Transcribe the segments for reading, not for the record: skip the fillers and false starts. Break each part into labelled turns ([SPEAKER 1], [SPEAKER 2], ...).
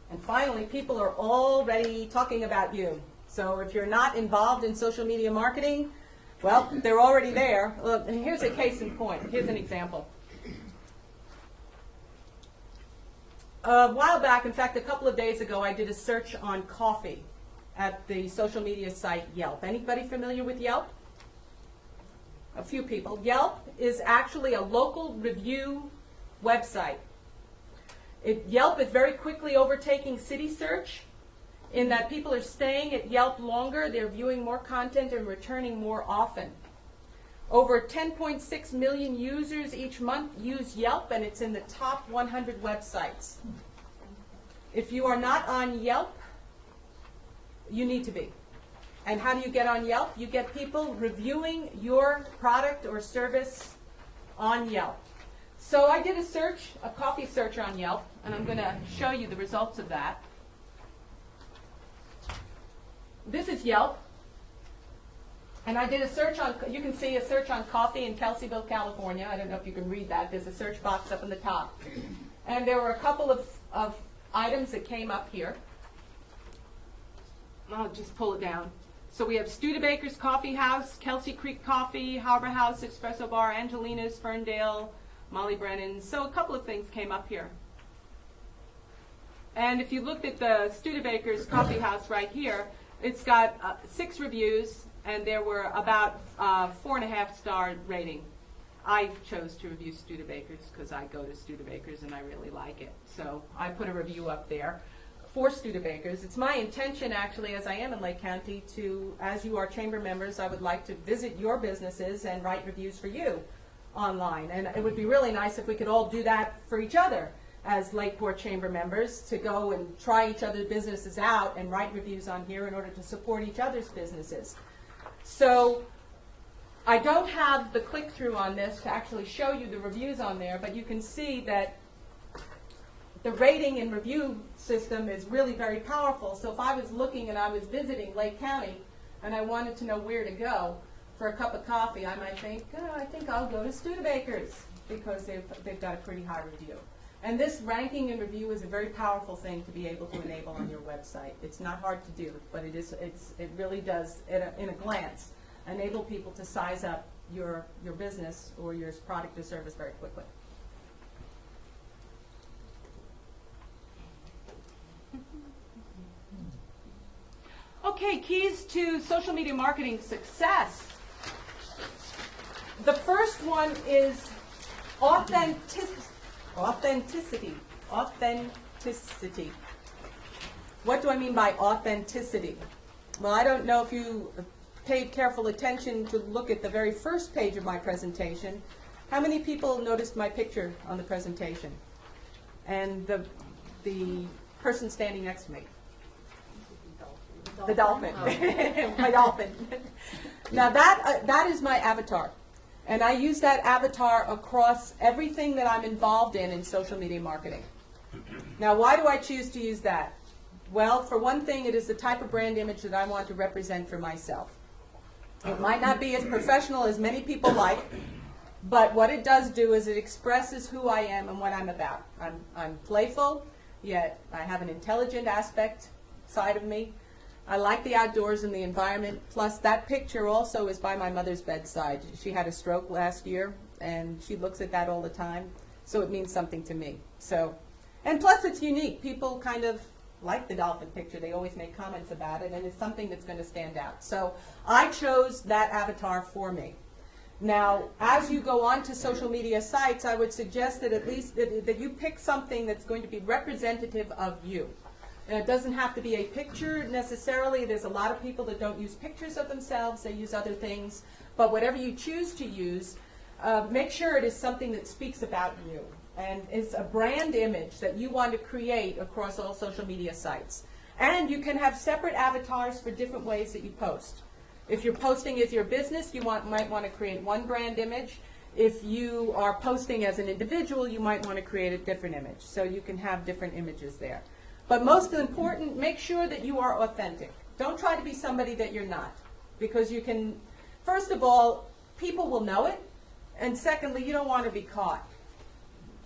[SPEAKER 1] And finally, people are already talking about you. So if you're not involved in social media marketing, well, they're already there. Look, here's a case in point. Here's an example. A while back, in fact, a couple of days ago, I did a search on coffee at the social media site Yelp. Anybody familiar with Yelp? A few people. Yelp is actually a local review website. Yelp is very quickly overtaking City Search in that people are staying at Yelp longer, they're viewing more content and returning more often. Over 10.6 million users each month use Yelp, and it's in the top 100 websites. If you are not on Yelp, you need to be. And how do you get on Yelp? You get people reviewing your product or service on Yelp. So I did a search, a coffee search on Yelp, and I'm going to show you the results of that. This is Yelp. And I did a search on, you can see a search on coffee in Kelseyville, California. I don't know if you can read that. There's a search box up in the top. And there were a couple of items that came up here. I'll just pull it down. So we have Studebaker's Coffee House, Kelsey Creek Coffee, Harbor House Espresso Bar, Angelina's, Ferndale, Molly Brennan's. So a couple of things came up here. And if you looked at the Studebaker's Coffee House right here, it's got 6 reviews, and there were about 4.5-star rating. I chose to review Studebaker's because I go to Studebaker's and I really like it. So I put a review up there for Studebaker's. It's my intention, actually, as I am in Lake County, to, as you are chamber members, I would like to visit your businesses and write reviews for you online. And it would be really nice if we could all do that for each other as Lakeport Chamber members, to go and try each other's businesses out and write reviews on here in order to support each other's businesses. So I don't have the click-through on this to actually show you the reviews on there, but you can see that the rating and review system is really very powerful. So if I was looking and I was visiting Lake County and I wanted to know where to go for a cup of coffee, I might think, oh, I think I'll go to Studebaker's because they've got a pretty high review. And this ranking and review is a very powerful thing to be able to enable on your website. It's not hard to do, but it really does, in a glance, enable people to size up your business or your product or service very quickly. Okay, keys to social media marketing success. The first one is authenticity. Authenticity. What do I mean by authenticity? Well, I don't know if you paid careful attention to look at the very first page of my presentation. How many people noticed my picture on the presentation? And the person standing next to me? The dolphin. Oh. My dolphin. Now that is my avatar. And I use that avatar across everything that I'm involved in social media marketing. Now, why do I choose to use that? Well, for one thing, it is the type of brand image that I want to represent for myself. It might not be as professional as many people like, but what it does do is it expresses who I am and what I'm about. I'm playful, yet I have an intelligent aspect side of me. I like the outdoors and the environment. Plus, that picture also is by my mother's bedside. She had a stroke last year, and she looks at that all the time. So it means something to me. So, and plus, it's unique. People kind of like the dolphin picture. They always make comments about it, and it's something that's going to stand out. So I chose that avatar for me. Now, as you go on to social media sites, I would suggest that at least that you pick something that's going to be representative of you. And it doesn't have to be a picture necessarily. There's a lot of people that don't use pictures of themselves. They use other things. But whatever you choose to use, make sure it is something that speaks about you. And it's a brand image that you want to create across all social media sites. And you can have separate avatars for different ways that you post. If you're posting as your business, you might want to create one brand image. If you are posting as an individual, you might want to create a different image. So you can have different images there. But most important, make sure that you are authentic. Don't try to be somebody that you're not. Because you can, first of all, people will know it. And secondly, you don't want to be caught.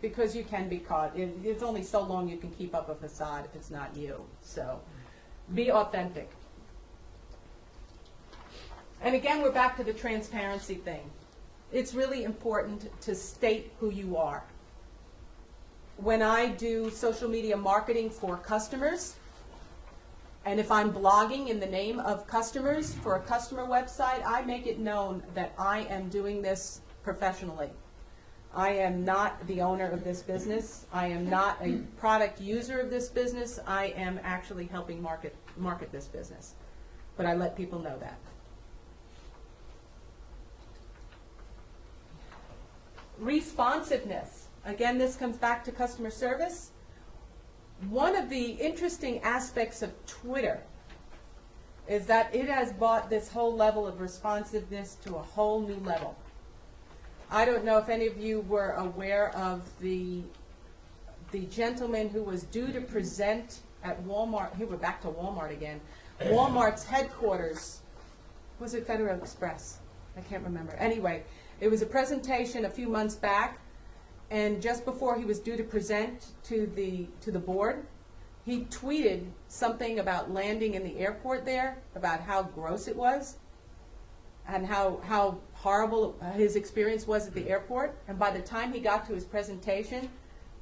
[SPEAKER 1] because you can be caught. It's only so long you can keep up a facade if it's not you. So be authentic. And again, we're back to the transparency thing. It's really important to state who you are. When I do social media marketing for customers, and if I'm blogging in the name of customers for a customer website, I make it known that I am doing this professionally. I am not the owner of this business. I am not a product user of this business. I am actually helping market this business. But I let people know that. Responsiveness. Again, this comes back to customer service. One of the interesting aspects of Twitter is that it has brought this whole level of responsiveness to a whole new level. I don't know if any of you were aware of the gentleman who was due to present at Walmart. Here we're back to Walmart again. Walmart's headquarters. Was it Federal Express? I can't remember. Anyway, it was a presentation a few months back, and just before he was due to present to the board, he tweeted something about landing in the airport there, about how gross it was, and how horrible his experience was at the airport. And by the time he got to his presentation,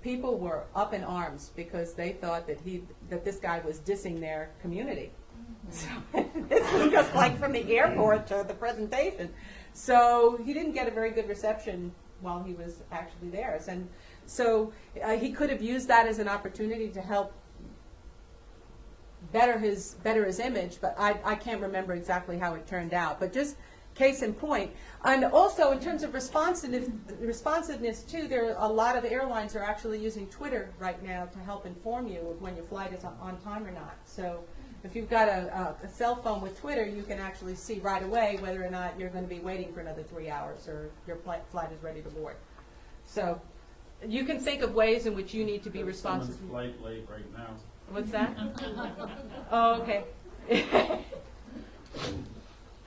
[SPEAKER 1] people were up in arms because they thought that this guy was dissing their community. So this was just like from the airport to the presentation. So he didn't get a very good reception while he was actually there. And so he could have used that as an opportunity to help better his image, but I can't remember exactly how it turned out. But just case in point. And also in terms of responsiveness too, there are a lot of airlines are actually using Twitter right now to help inform you of when your flight is on time or not. So if you've got a cell phone with Twitter, you can actually see right away whether or not you're going to be waiting for another 3 hours or your flight is ready to board. So you can think of ways in which you need to be responsible.
[SPEAKER 2] Someone's flight late right now.
[SPEAKER 1] What's that? Oh, okay.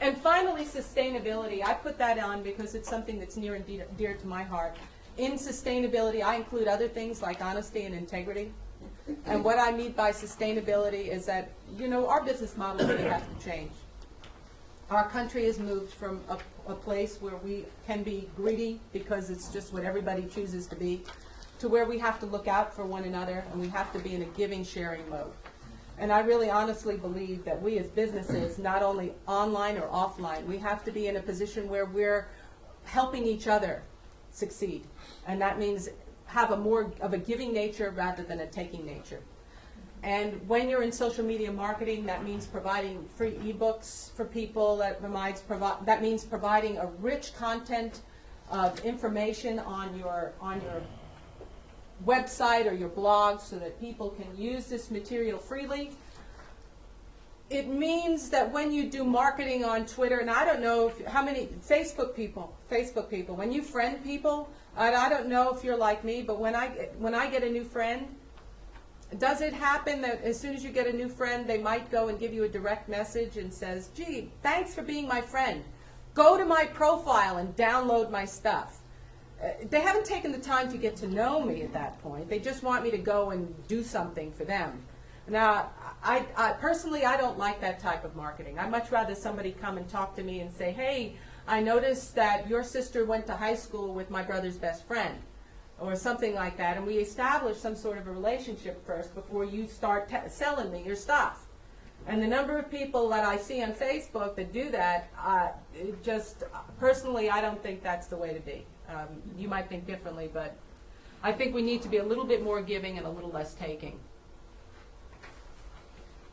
[SPEAKER 1] And finally, sustainability. I put that on because it's something that's near and dear to my heart. In sustainability, I include other things like honesty and integrity. And what I mean by sustainability is that, our business model really has to change. Our country has moved from a place where we can be greedy because it's just what everybody chooses to be, to where we have to look out for one another and we have to be in a giving, sharing mode. And I really honestly believe that we as businesses, not only online or offline, we have to be in a position where we're helping each other succeed. And that means have a more of a giving nature rather than a taking nature. And when you're in social media marketing, that means providing free ebooks for people. That means providing a rich content of information on your website or your blog so that people can use this material freely. It means that when you do marketing on Twitter, and I don't know how many Facebook people, when you friend people, I don't know if you're like me, but when I get a new friend, does it happen that as soon as you get a new friend, they might go and give you a direct message and says, gee, thanks for being my friend. Go to my profile and download my stuff. They haven't taken the time to get to know me at that point. They just want me to go and do something for them. Now, I personally, I don't like that type of marketing. I'd much rather somebody come and talk to me and say, hey, I noticed that your sister went to high school with my brother's best friend, or something like that, and we establish some sort of a relationship first before you start selling me your stuff. And the number of people that I see on Facebook that do that, personally, I don't think that's the way to be. You might think differently, but I think we need to be a little bit more giving and a little less taking.